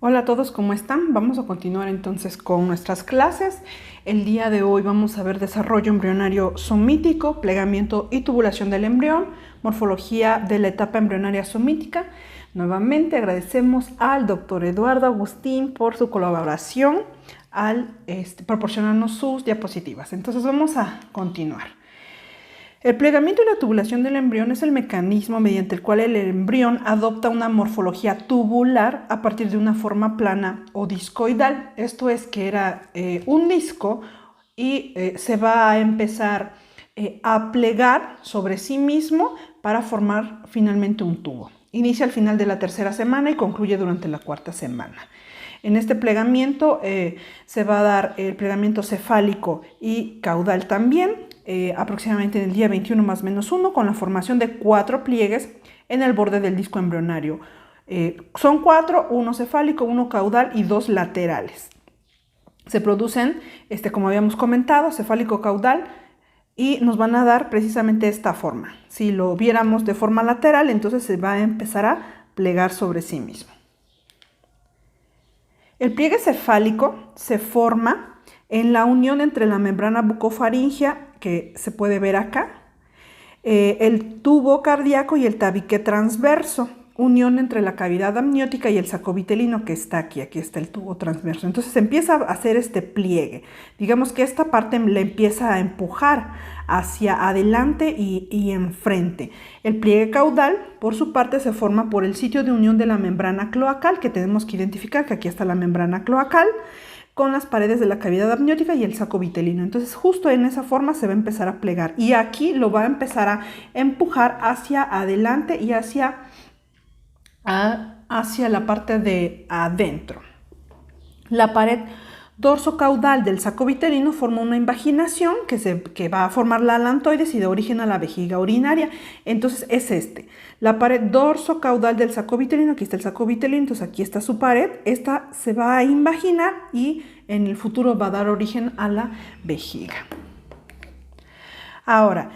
Hola a todos, ¿cómo están? Vamos a continuar entonces con nuestras clases. El día de hoy vamos a ver desarrollo embrionario somítico, plegamiento y tubulación del embrión, morfología de la etapa embrionaria somítica. Nuevamente agradecemos al doctor Eduardo Agustín por su colaboración al proporcionarnos sus diapositivas. Entonces vamos a continuar. El plegamiento y la tubulación del embrión es el mecanismo mediante el cual el embrión adopta una morfología tubular a partir de una forma plana o discoidal. Esto es que era un disco y se va a empezar a plegar sobre sí mismo para formar finalmente un tubo. Inicia al final de la tercera semana y concluye durante la cuarta semana. En este plegamiento se va a dar el plegamiento cefálico y caudal también, aproximadamente en el día 21 más menos 1, con la formación de 4 pliegues en el borde del disco embrionario. Son 4, 1 cefálico, 1 caudal y 2 laterales. Se producen, como habíamos comentado, cefálico caudal, y nos van a dar precisamente esta forma. Si lo viéramos de forma lateral, entonces se va a empezar a plegar sobre sí mismo. El pliegue cefálico se forma en la unión entre la membrana bucofaringea, que se puede ver acá, el tubo cardíaco y el tabique transverso, unión entre la cavidad amniótica y el saco vitelino que está aquí. Aquí está el tubo transverso. Entonces empieza a hacer este pliegue. Digamos que esta parte le empieza a empujar hacia adelante y enfrente. El pliegue caudal, por su parte, se forma por el sitio de unión de la membrana cloacal, que tenemos que identificar que aquí está la membrana cloacal, con las paredes de la cavidad amniótica y el saco vitelino. Entonces justo en esa forma se va a empezar a plegar y aquí lo va a empezar a empujar hacia adelante y hacia la parte de adentro. La pared dorsocaudal del saco vitelino forma una invaginación que va a formar la alantoides y da origen a la vejiga urinaria. Entonces es la pared dorsocaudal del saco vitelino. Aquí está el saco vitelino, entonces aquí está su pared. Esta se va a invaginar y en el futuro va a dar origen a la vejiga. Ahora,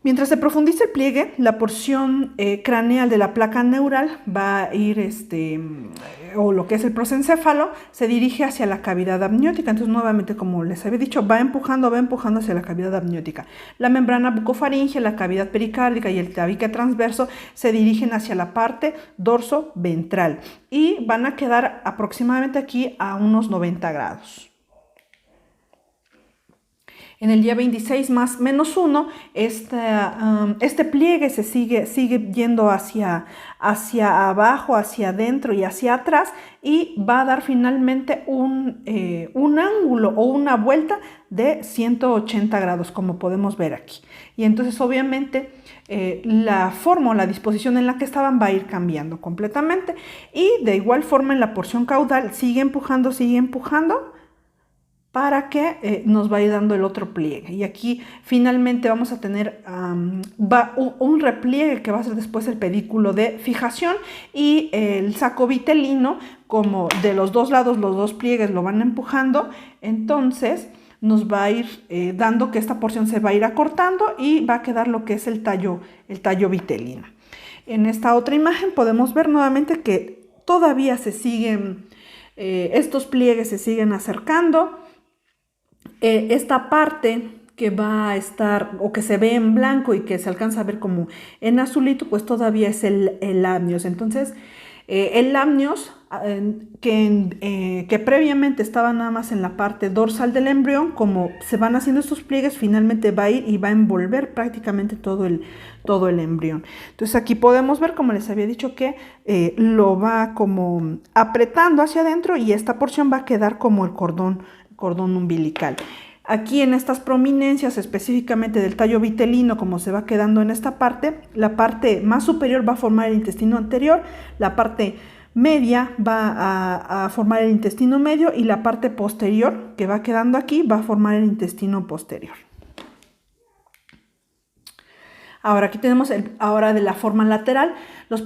mientras se profundiza el pliegue, la porción craneal de la placa neural va a ir, o lo que es el prosencéfalo, se dirige hacia la cavidad amniótica. Entonces, nuevamente, como les había dicho, va empujando hacia la cavidad amniótica. La membrana bucofaringea, la cavidad pericárdica y el tabique transverso se dirigen hacia la parte dorso-ventral y van a quedar aproximadamente aquí a unos 90 grados. En el día 26 más menos 1, este pliegue se sigue yendo hacia abajo, hacia adentro y hacia atrás y va a dar finalmente un ángulo o una vuelta de 180 grados, como podemos ver aquí. Y entonces obviamente la forma o la disposición en la que estaban va a ir cambiando completamente. Y de igual forma en la porción caudal sigue empujando para que nos vaya dando el otro pliegue. Y aquí finalmente vamos a tener un repliegue que va a ser después el pedículo de fijación y el saco vitelino, como de los dos lados los dos pliegues lo van empujando, entonces nos va a ir dando que esta porción se va a ir acortando y va a quedar lo que es el tallo vitelino. En esta otra imagen podemos ver nuevamente que todavía se siguen, estos pliegues se siguen acercando. Esta parte que va a estar o que se ve en blanco y que se alcanza a ver como en azulito, pues todavía es el amnios. Entonces, el amnios que previamente estaba nada más en la parte dorsal del embrión, como se van haciendo estos pliegues, finalmente va a ir y va a envolver prácticamente todo el embrión. Entonces aquí podemos ver, como les había dicho, que lo va como apretando hacia adentro y esta porción va a quedar como el cordón umbilical. Aquí en estas prominencias específicamente del tallo vitelino, como se va quedando en esta parte, la parte más superior va a formar el intestino anterior, la parte media va a formar el intestino medio y la parte posterior que va quedando aquí va a formar el intestino posterior. Ahora aquí tenemos ahora de la forma lateral. Los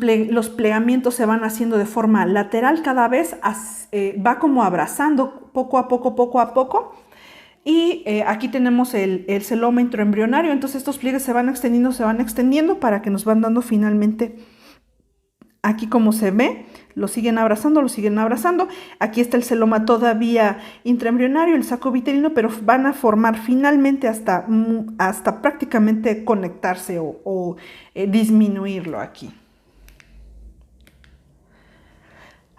plegamientos se van haciendo de forma lateral, cada vez va como abrazando poco a poco. Y aquí tenemos el celómetro embrionario. Entonces estos pliegues se van extendiendo para que nos van dando finalmente, aquí como se ve, lo siguen abrazando, lo siguen abrazando. Aquí está el celoma todavía intraembrionario, el saco vitelino, pero van a formar finalmente hasta prácticamente conectarse o disminuirlo aquí.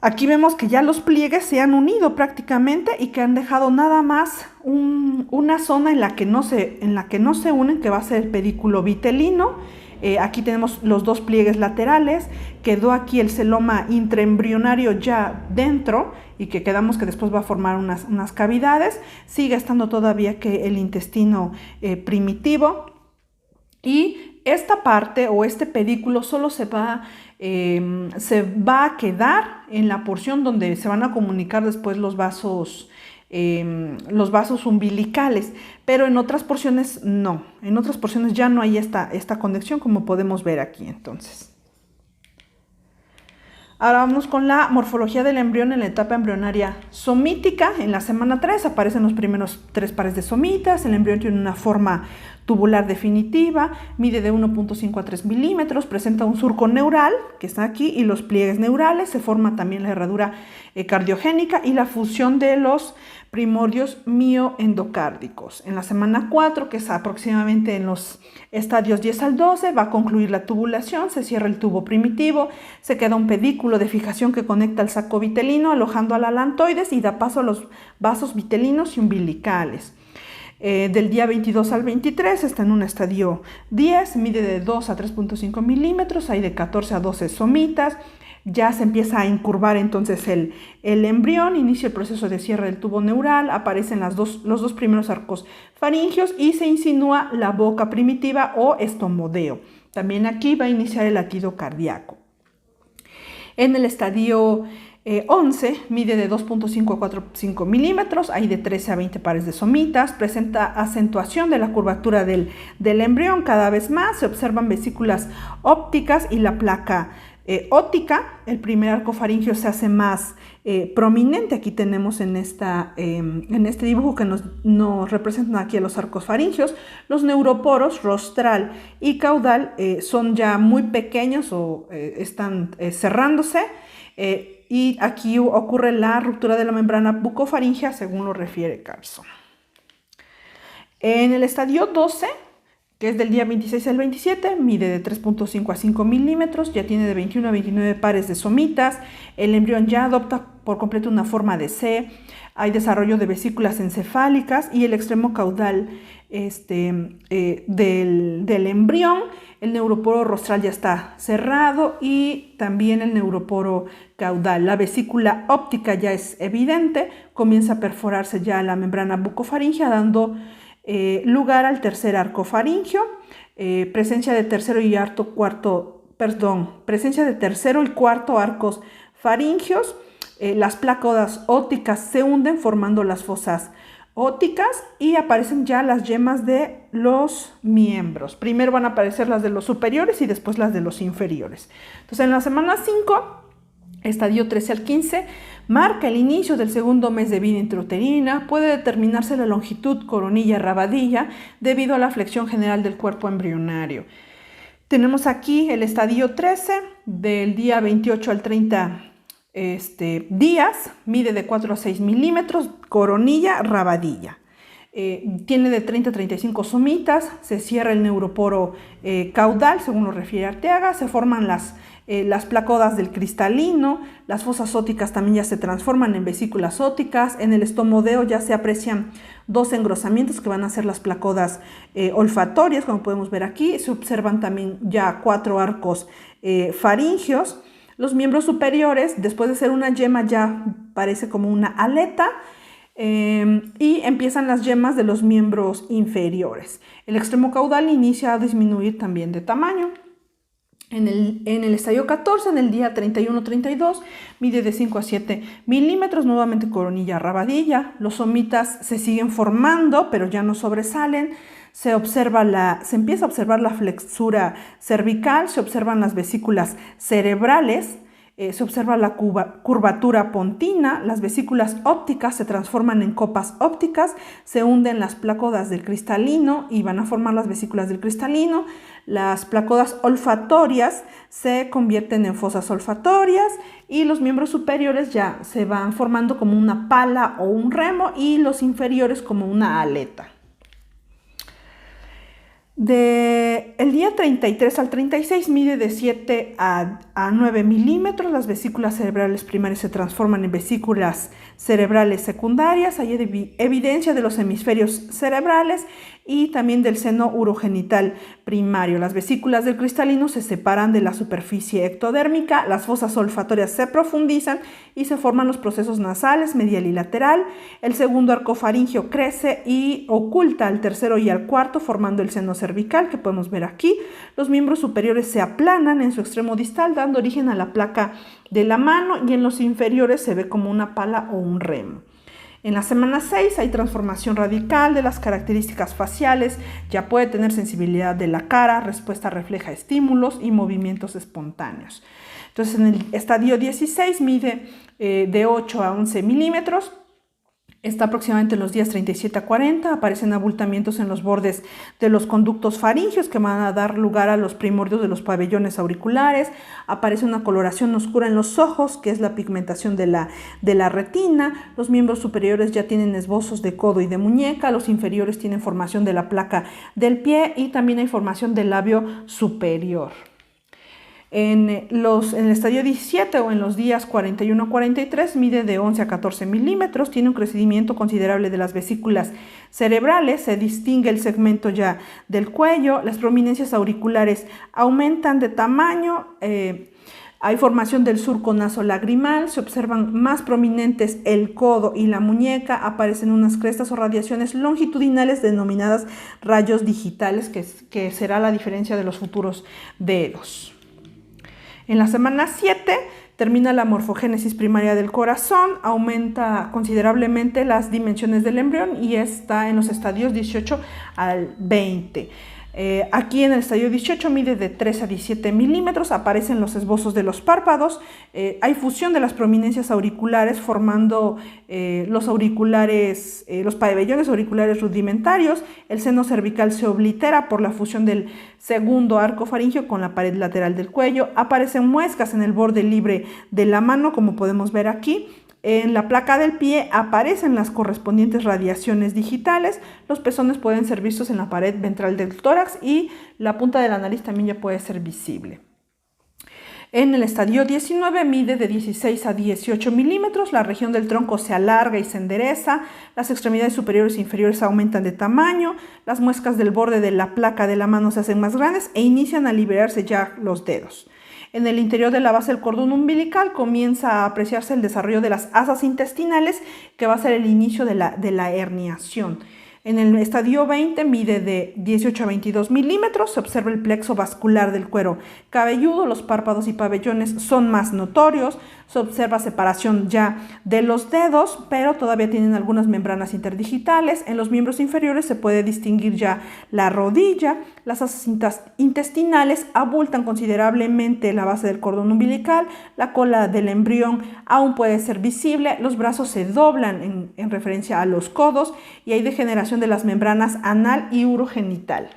Aquí vemos que ya los pliegues se han unido prácticamente y que han dejado nada más una zona en la que no se unen, que va a ser el pedículo vitelino. Aquí tenemos los dos pliegues laterales, quedó aquí el celoma intraembrionario ya dentro y que quedamos que después va a formar unas cavidades. Sigue estando todavía que el intestino primitivo, y esta parte o este pedículo solo se va a quedar en la porción donde se van a comunicar después los vasos umbilicales, pero en otras porciones no, en otras porciones ya no hay esta conexión, como podemos ver aquí. Entonces, ahora vamos con la morfología del embrión en la etapa embrionaria somítica. En la semana 3 aparecen los primeros 3 pares de somitas. El embrión tiene una forma tubular definitiva, mide de 1.5 a 3 milímetros, presenta un surco neural que está aquí y los pliegues neurales. Se forma también la herradura cardiogénica y la fusión de los primordios mioendocárdicos. En la semana 4, que es aproximadamente en los estadios 10 al 12, va a concluir la tubulación, se cierra el tubo primitivo, se queda un pedículo de fijación que conecta el saco vitelino alojando al alantoides y da paso a los vasos vitelinos y umbilicales. Del día 22 al 23 está en un estadio 10, mide de 2 a 3.5 milímetros, hay de 14 a 12 somitas. Ya se empieza a incurvar entonces el embrión, inicia el proceso de cierre del tubo neural, aparecen los dos primeros arcos faringios y se insinúa la boca primitiva o estomodeo. También aquí va a iniciar el latido cardíaco. En el estadio 11, mide de 2.5 a 4.5 milímetros, hay de 13 a 20 pares de somitas, presenta acentuación de la curvatura del embrión cada vez más, se observan vesículas ópticas y la placa óptica. El primer arco faríngeo se hace más prominente. Aquí tenemos en este dibujo que nos representan aquí a los arcos faringios. Los neuroporos rostral y caudal son ya muy pequeños o están cerrándose. Y aquí ocurre la ruptura de la membrana bucofaringea, según lo refiere Carlson. En el estadio 12, que es del día 26 al 27, mide de 3.5 a 5 milímetros, ya tiene de 21 a 29 pares de somitas, el embrión ya adopta por completo una forma de C, hay desarrollo de vesículas encefálicas y el extremo caudal del embrión, el neuroporo rostral ya está cerrado y también el neuroporo caudal. La vesícula óptica ya es evidente, comienza a perforarse ya la membrana bucofaringea, dando lugar al tercer arco faringio, presencia de tercero y cuarto arcos faringios. Las placas ópticas se hunden formando las fosas ópticas y aparecen ya las yemas de los miembros. Primero van a aparecer las de los superiores y después las de los inferiores. Entonces, en la semana 5, estadio 13 al 15, marca el inicio del segundo mes de vida intrauterina. Puede determinarse la longitud coronilla-rabadilla debido a la flexión general del cuerpo embrionario. Tenemos aquí el estadio 13, del día 28 al 30 días, mide de 4 a 6 milímetros, coronilla, rabadilla. Tiene de 30 a 35 somitas, se cierra el neuroporo caudal, según lo refiere Arteaga, se forman las placodas del cristalino, las fosas ópticas también ya se transforman en vesículas ópticas, en el estomodeo ya se aprecian 2 engrosamientos que van a ser las placodas olfatorias, como podemos ver aquí, se observan también ya 4 arcos faringios. Los miembros superiores, después de ser una yema, ya parece como una aleta, y empiezan las yemas de los miembros inferiores. El extremo caudal inicia a disminuir también de tamaño. En el estadio 14, en el día 31-32, mide de 5 a 7 milímetros, nuevamente coronilla rabadilla. Los somitas se siguen formando, pero ya no sobresalen. Se empieza a observar la flexura cervical, se observan las vesículas cerebrales, se observa la curvatura pontina, las vesículas ópticas se transforman en copas ópticas, se hunden las placodas del cristalino y van a formar las vesículas del cristalino, Las placodas olfatorias se convierten en fosas olfatorias y los miembros superiores ya se van formando como una pala o un remo y los inferiores como una aleta. El día 33 al 36 mide de 7 a 9 milímetros. Las vesículas cerebrales primarias se transforman en vesículas cerebrales secundarias. Hay evidencia de los hemisferios cerebrales y también del seno urogenital primario. Las vesículas del cristalino se separan de la superficie ectodérmica, las fosas olfatorias se profundizan y se forman los procesos nasales, medial y lateral. El segundo arco faríngeo crece y oculta al tercero y al cuarto, formando el seno cervical que podemos ver aquí. Los miembros superiores se aplanan en su extremo distal, dando origen a la placa de la mano, y en los inferiores se ve como una pala o un remo. En la semana 6 hay transformación radical de las características faciales, ya puede tener sensibilidad de la cara, respuesta refleja estímulos y movimientos espontáneos. Entonces en el estadio 16 mide de 8 a 11 milímetros. Está aproximadamente en los días 37 a 40, aparecen abultamientos en los bordes de los conductos faríngeos que van a dar lugar a los primordios de los pabellones auriculares, aparece una coloración oscura en los ojos, que es la pigmentación de la retina, los miembros superiores ya tienen esbozos de codo y de muñeca, los inferiores tienen formación de la placa del pie y también hay formación del labio superior. En el estadio 17 o en los días 41 a 43 mide de 11 a 14 milímetros, tiene un crecimiento considerable de las vesículas cerebrales, se distingue el segmento ya del cuello, las prominencias auriculares aumentan de tamaño, hay formación del surco nasolagrimal, se observan más prominentes el codo y la muñeca, aparecen unas crestas o radiaciones longitudinales denominadas rayos digitales, que será la diferencia de los futuros dedos. En la semana 7 termina la morfogénesis primaria del corazón, aumenta considerablemente las dimensiones del embrión y está en los estadios 18 al 20. Aquí en el estadio 18 mide de 3 a 17 milímetros, aparecen los esbozos de los párpados, hay fusión de las prominencias auriculares formando los pabellones auriculares rudimentarios, el seno cervical se oblitera por la fusión del segundo arco faríngeo con la pared lateral del cuello, aparecen muescas en el borde libre de la mano como podemos ver aquí. En la placa del pie aparecen las correspondientes radiaciones digitales, los pezones pueden ser vistos en la pared ventral del tórax y la punta de la nariz también ya puede ser visible. En el estadio 19 mide de 16 a 18 milímetros, la región del tronco se alarga y se endereza, las extremidades superiores e inferiores aumentan de tamaño, las muescas del borde de la placa de la mano se hacen más grandes e inician a liberarse ya los dedos. En el interior de la base del cordón umbilical comienza a apreciarse el desarrollo de las asas intestinales, que va a ser el inicio de la herniación. En el estadio 20 mide de 18 a 22 milímetros, se observa el plexo vascular del cuero cabelludo, los párpados y pabellones son más notorios, se observa separación ya de los dedos, pero todavía tienen algunas membranas interdigitales. En los miembros inferiores se puede distinguir ya la rodilla, las asas intestinales abultan considerablemente la base del cordón umbilical, la cola del embrión aún puede ser visible, los brazos se doblan en referencia a los codos y hay degeneración de las membranas anal y urogenital.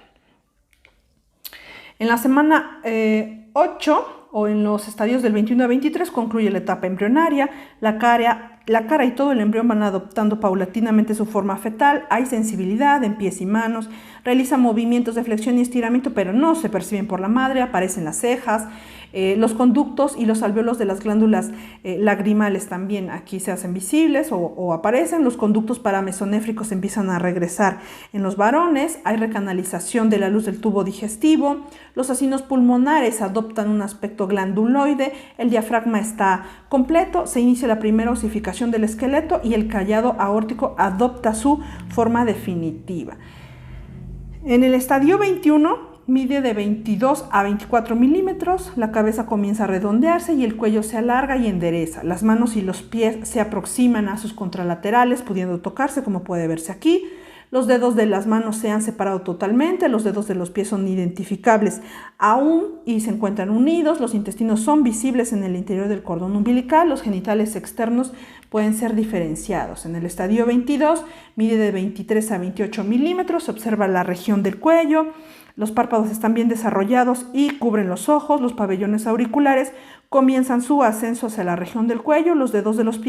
En la semana 8 o en los estadios del 21 a 23 concluye la etapa embrionaria, la cara y todo el embrión van adoptando paulatinamente su forma fetal, hay sensibilidad en pies y manos, realiza movimientos de flexión y estiramiento pero no se perciben por la madre, aparecen las cejas, los conductos y los alvéolos de las glándulas lagrimales también aquí se hacen visibles o aparecen, los conductos paramesonéfricos empiezan a regresar en los varones, hay recanalización de la luz del tubo digestivo, los acinos pulmonares adoptan un aspecto glanduloide, el diafragma está completo, se inicia la primera osificación del esqueleto y el callado aórtico adopta su forma definitiva. En el estadio 21 mide de 22 a 24 milímetros, la cabeza comienza a redondearse y el cuello se alarga y endereza. Las manos y los pies se aproximan a sus contralaterales, pudiendo tocarse como puede verse aquí. Los dedos de las manos se han separado totalmente, los dedos de los pies son identificables aún y se encuentran unidos, los intestinos son visibles en el interior del cordón umbilical, los genitales externos pueden ser diferenciados. En el estadio 22 mide de 23 a 28 milímetros, se observa la región del cuello, Los párpados están bien desarrollados y cubren los ojos. Los pabellones auriculares comienzan su ascenso hacia la región del cuello. Los dedos de los pies